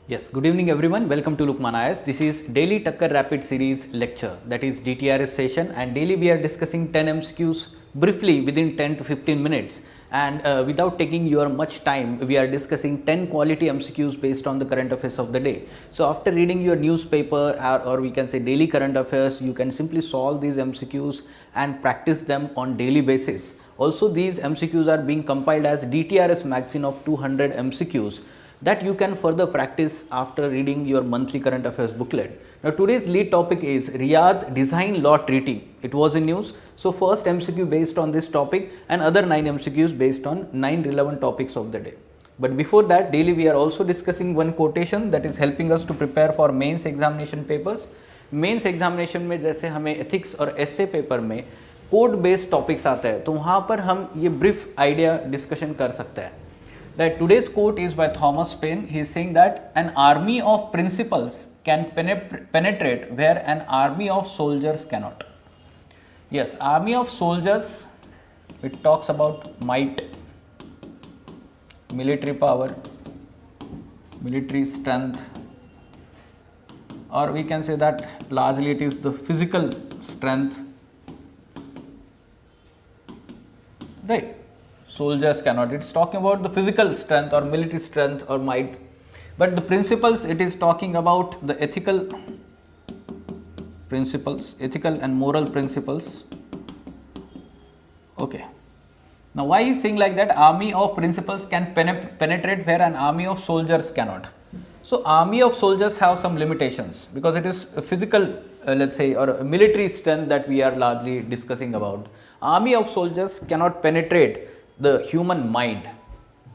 Yes, good evening everyone. Welcome to Lukmaan IAS. This is daily Takkar Rapid Series lecture, that is DTRS session, and daily we are discussing 10 MCQs briefly within 10 to 15 minutes, and without taking your much time, we are discussing 10 quality MCQs based on the current affairs of the day. So after reading your newspaper or we can say daily current affairs, you can simply solve these MCQs and practice them on daily basis. Also, these MCQs are being compiled as DTRS magazine of 200 MCQs that you can further practice after reading your monthly current affairs booklet. Now today's lead topic is Riyadh Design Law Treaty. It was in news. So first MCQ based on this topic and other 9 MCQs based on 9 relevant topics of the day. But before that, daily we are also discussing one quotation that is helping us to prepare for mains examination papers. Mains examination में जैसे हमें ethics और essay paper में code based topics आते हैं, तो वहाँ पर हम ये brief idea discussion कर सकते हैं. That today's quote is by Thomas Paine. He is saying that an army of principles can penetrate where an army of soldiers cannot. Yes, army of soldiers, it talks about might, military power, military strength, or we can say that largely it is the physical strength, right? Soldiers cannot. It's talking about the physical strength or military strength or might, but the principles, it is talking about the ethical principles, ethical and moral principles. Okay. Now why is saying like that? Army of principles can penetrate where an army of soldiers cannot. So army of soldiers have some limitations because it is a physical, let's say, or a military strength that we are largely discussing about. Army of soldiers cannot penetrate the human mind,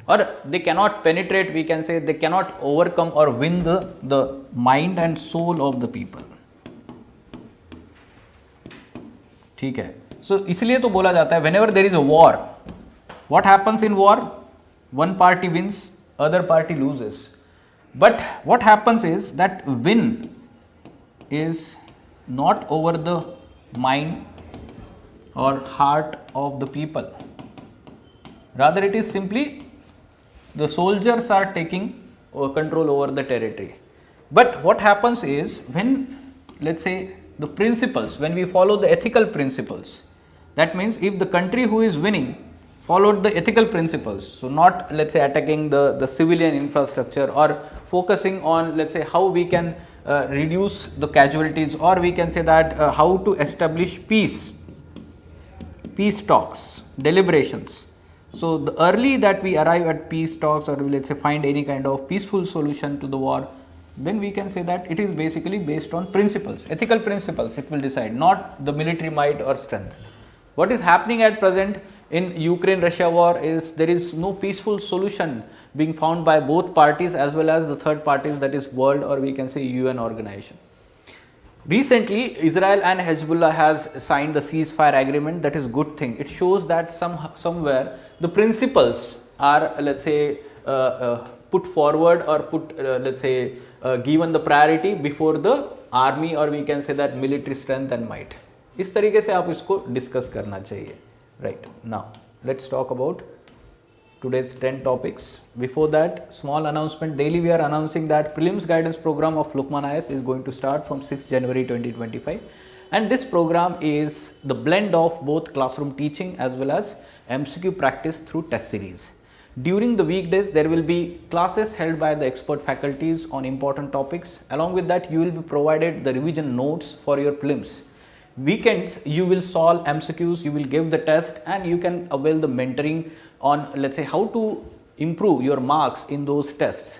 or they cannot penetrate, we can say they cannot overcome or win the mind and soul of the people. ठीक है. So इसलिए तो बोला जाता है whenever there is a war, what happens in war? One party wins, other party loses. But what happens is that win is not over the mind or heart of the people. Rather, it is simply the soldiers are taking control over the territory. But what happens is when, let's say, the principles, when we follow the ethical principles, that means if the country who is winning followed the ethical principles, so not, let's say, attacking the civilian infrastructure or focusing on, let's say, how we can reduce the casualties, or we can say that how to establish peace talks, deliberations. So the early that we arrive at peace talks, or let's say find any kind of peaceful solution to the war, then we can say that it is basically based on principles, ethical principles. It will decide, not the military might or strength. What is happening at present in Ukraine-Russia war is there is no peaceful solution being found by both parties as well as the third parties, that is world, or we can say UN organization. Recently, Israel and Hezbollah has signed the ceasefire agreement. That is good thing. It shows that somewhere the principles are, let's say, put forward or put, let's say, given the priority before the army, or we can say that military strength and might. इस तरीके से आप इसको discuss करना चाहिए. Right. Now, let's talk about today's 10 topics. Before that, small announcement. Daily we are announcing that prelims guidance program of Lukmaan IAS is going to start from 6th January 2025, and this program is the blend of both classroom teaching as well as MCQ practice through test series. During the weekdays, there will be classes held by the expert faculties on important topics. Along with that, you will be provided the revision notes for your prelims. Weekends, you will solve MCQs, you will give the test, and you can avail the mentoring on, let's say, how to improve your marks in those tests.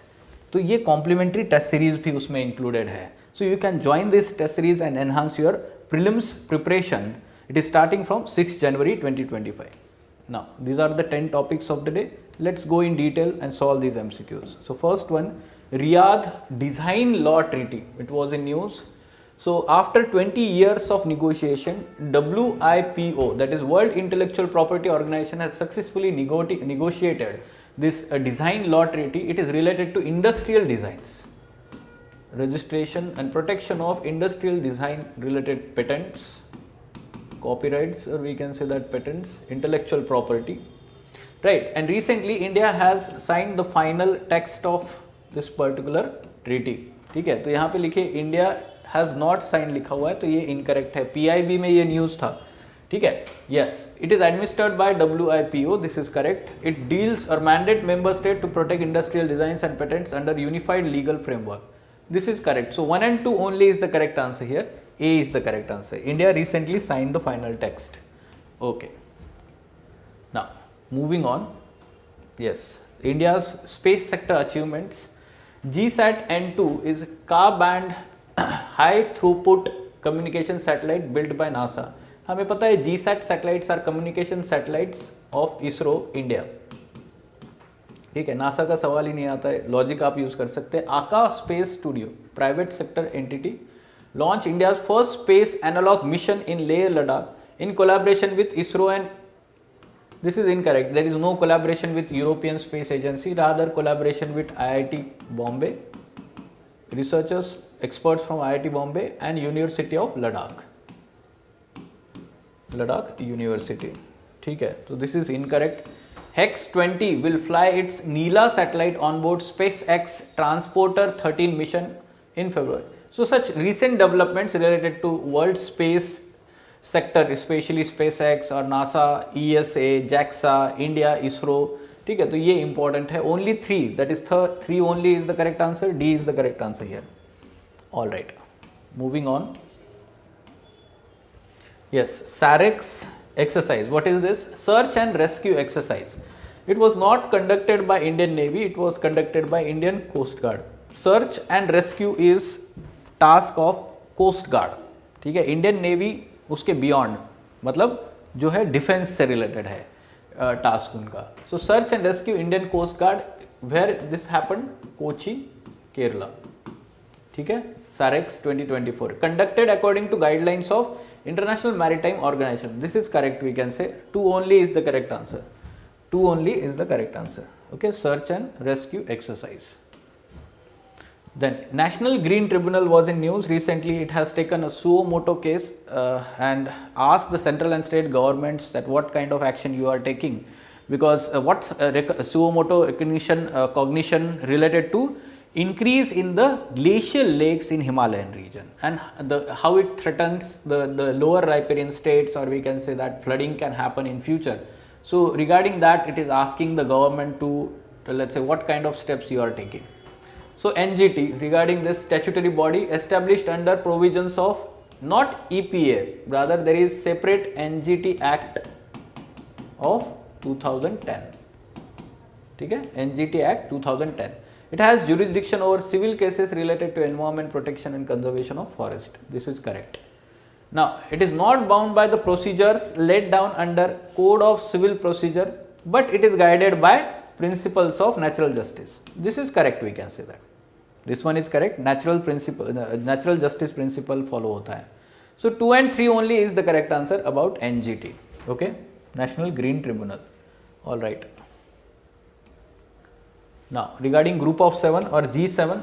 तो ये complimentary test series भी उसमें included है. So you can join this test series and enhance your prelims preparation. It is starting from 6th January 2025. Now, these are the 10 topics of the day. Let's go in detail and solve these MCQs. So first one, Riyadh Design Law Treaty. It was in news. So after 20 years of negotiation, WIPO, that is World Intellectual Property Organization, has successfully negotiated this design law treaty. It is related to industrial designs, registration and protection of industrial design related patents, copyrights, or we can say that patents, intellectual property, right? And recently India has signed the final text of this particular treaty, ठीक है। तो यहाँ पे लिखिए India has not sign लिखा हुआ है, तो ये इनकरेक्ट है। PIB में ये न्यूज़ था, ठीक है। Yes, it is administered by WIPO, this is correct. It deals और mandate member state to protect industrial designs and patents under unified legal framework, this is correct. So 1 and 2 only is the correct answer here. A is the correct answer. India recently signed the final text. Okay. Now, moving on. Yes, India's space sector achievements. GSAT N2 is Ka-band high throughput communication satellite built by NASA. हमें पता है GSAT satellites are communication satellites of ISRO India. ठीक है, NASA का सवाल ही नहीं आता है, लॉजिक आप यूज कर सकते हैं। AaKa space studio private sector entity launch India's first space analog mission in Leh Ladakh in collaboration with ISRO and this is incorrect, there is no collaboration with European Space Agency, rather collaboration with IIT Bombay, researchers experts from IIT Bombay and university of Ladakh university, ठीक है। तो this is incorrect. Hex 20 will fly its Neela satellite on board SpaceX Transporter 13 mission in February. So such recent developments related to world space sector, especially SpaceX और NASA, ESA, JAXA, India, ISRO, ठीक है। तो ये important है। Only 3, that is 3 only is the correct answer. D is the correct answer here. All right, moving on. Yes, SAREX exercise. What is this? Search and rescue exercise. It was not conducted by Indian Navy, it was conducted by Indian Coast Guard. Search and rescue is task of Coast Guard, ठीक है। Indian Navy उसके beyond, मतलब जो है defence से related है task उनका। So search and rescue Indian Coast Guard, where this happened? Kochi, Kerala, ठीक है। SAREX 2024 conducted according to guidelines of International Maritime Organization. This is correct, we can say. 2 only is the correct answer. 2 only is the correct answer. Okay, search and rescue exercise. Then National Green Tribunal was in news recently. It has taken a suo motu case and asked the central and state governments that what kind of action you are taking, because what suo motu cognition related to increase in the glacial lakes in Himalayan region and how it threatens the lower riparian states, or we can say that flooding can happen in future. So regarding that, it is asking the government to let's say what kind of steps you are taking. So NGT, regarding this statutory body established under provisions of not EPA, rather there is separate NGT Act of 2010, ठीक है, NGT Act 2010. It has jurisdiction over civil cases related to environment protection and conservation of forest. This is correct. Now, it is not bound by the procedures laid down under Code of Civil Procedure, but it is guided by principles of natural justice. This is correct, we can say that. This one is correct. Natural justice principle follow hota hai. So 2 and 3 only is the correct answer about NGT. Okay, National Green Tribunal. All right. Now regarding group of 7 or G7,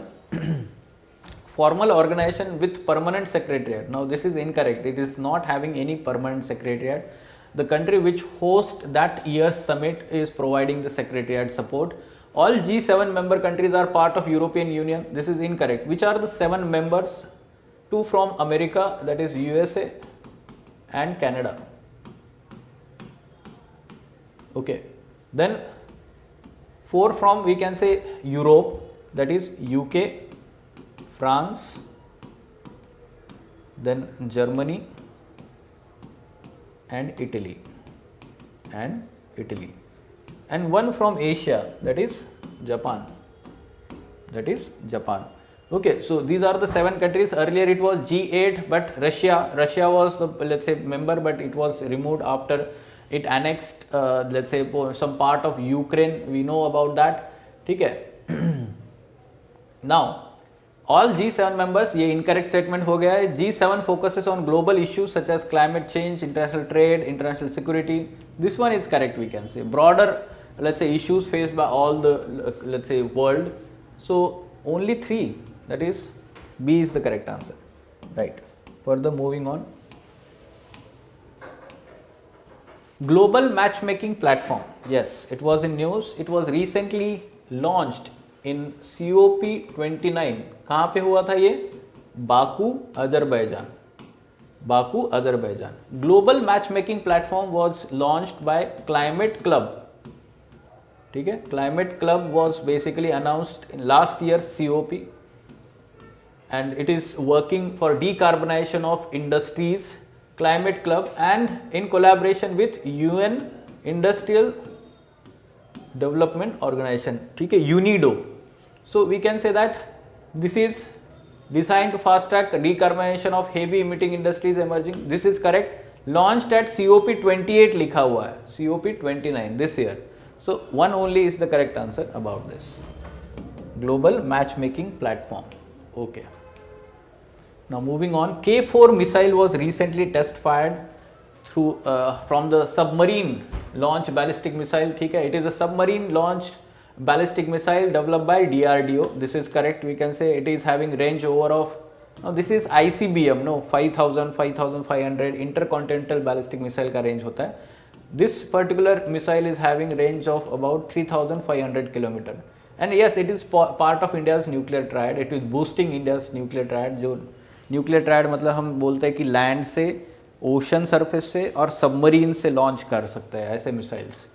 formal organization with permanent secretariat. Now this is incorrect. It is not having any permanent secretariat. The country which hosts that year's summit is providing the secretariat support. All G7 member countries are part of European Union. This is incorrect. Which are the 7 members? 2 from America, that is USA and Canada. Okay. Then 4 from, we can say, Europe, that is UK, France, then Germany and Italy, and 1 from Asia, that is Japan. Okay, so these are the 7 countries. Earlier it was G8, but Russia was the, let's say, member, but it was removed after it annexed let's say some part of Ukraine. We know about that. Okay. Now all G7 members, ये incorrect statement हो गया है. G7 focuses on global issues such as climate change, international trade, international security. This one is correct, we can say. Broader, let's say, issues faced by all the, let's say, world. So only 3, that is B is the correct answer. Right. Further moving on. Global matchmaking platform. Yes, it was in news. It was recently launched in COP29. कहाँ पे हुआ था ये? Baku, Azerbaijan. Baku, Azerbaijan. Global matchmaking platform was launched by Climate Club. ठीक है, Climate Club was basically announced in last year's COP, and it is working for decarbonization of industries. Climate Club and in collaboration with UN Industrial Development Organization, ठीक है, UNIDO. So we can say that this is designed to fast track decarbonization of heavy emitting industries emerging. This is correct. Launched at COP28 लिखा हुआ है, COP29 this year. So one only is the correct answer about this. Global matchmaking platform. Okay. Now moving on, K4 missile was recently test fired through from the submarine launch ballistic missile. ठीक है, it is a submarine launched ballistic missile developed by DRDO. This is correct. We can say it is having range over of, now this is ICBM, no, 5000, 5500 intercontinental ballistic missile का range होता है. This particular missile is having range of about 3500 km. And yes, it is part of India's nuclear triad. It is boosting India's nuclear triad. जो nuclear triad मतलब हम बोलते हैं कि land से, ओशन सरफेस से और सबमरीन से लॉन्च कर सकते हैं ऐसे मिसाइल्स.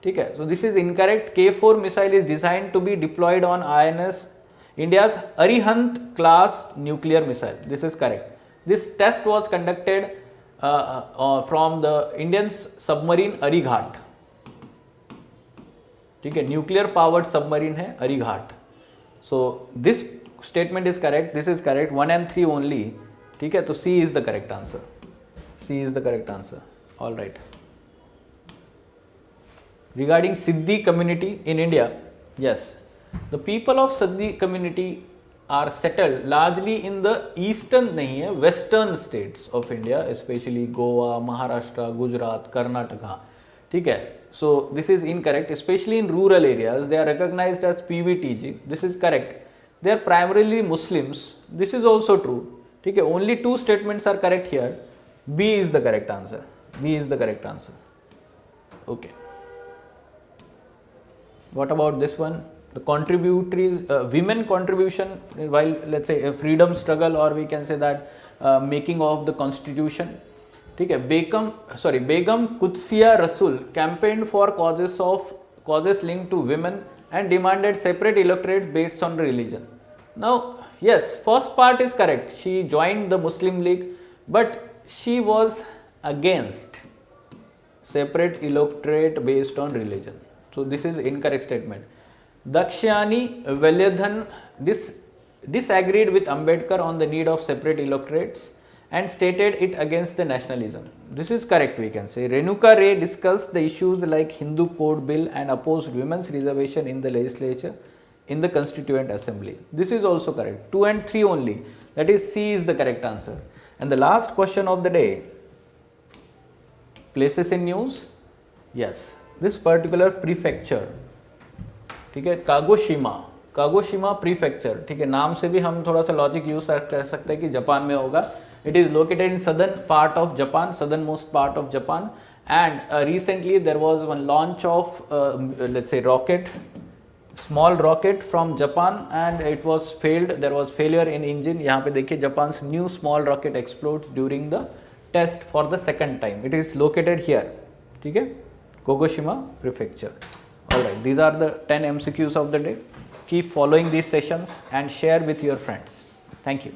ठीक है, so this is incorrect. K4 missile is designed to be deployed on INS India's Arihant class nuclear missile. This is correct. This test was conducted from the Indian submarine Arighat. ठीक है, nuclear powered submarine है Arighaat. So this statement is correct. This is correct. 1 and 3 only. ठीक है, तो C is the correct answer. C is the correct answer. All right. Regarding Siddi community in India, yes, the people of Siddi community are settled largely in the eastern, नहीं है, western states of India, specially Goa, Maharashtra, Gujarat, Karnataka. ठीक है, so this is incorrect. Especially in rural areas they are recognized as PVTG. This is correct. They are primarily Muslims. This is also true. ठीक है, only 2 statements are correct here. B is the correct answer. B is the correct answer. Okay. What about this one? The contributories, women contribution while, let's say, a freedom struggle, or we can say that making of the constitution. ठीक है, बेगम कुत्सिया रसूल campaigned for causes linked to women and demanded separate electorate based on religion. Now, yes, first part is correct. She joined the Muslim League, but she was against separate electorate based on religion. So this is incorrect statement. Dakshyani Valyadhan disagreed with Ambedkar on the need of separate electorates and stated it against the nationalism. This is correct, we can say. Renuka Ray discussed the issues like Hindu Code Bill and opposed women's reservation in the legislature in the Constituent Assembly. This is also correct. 2 and 3 only. That is, C is the correct answer. And the last question of the day, places in news. Yes, this particular prefecture, ठीक है, Kagoshima prefecture. ठीक है, नाम से भी हम थोड़ा सा लॉजिक यूज कर सकते हैं कि जापान में होगा. It is located in southern part of Japan, southernmost part of Japan, and recently there was one launch of let's say small rocket from Japan, and it was failed. There was failure in engine. यहाँ पे देखिए, Japan's new small rocket explodes during the test for the second time. It is located here. ठीक है, Kagoshima prefecture. Alright, these are the 10 MCQs of the day. Keep following these sessions and share with your friends. Thank you.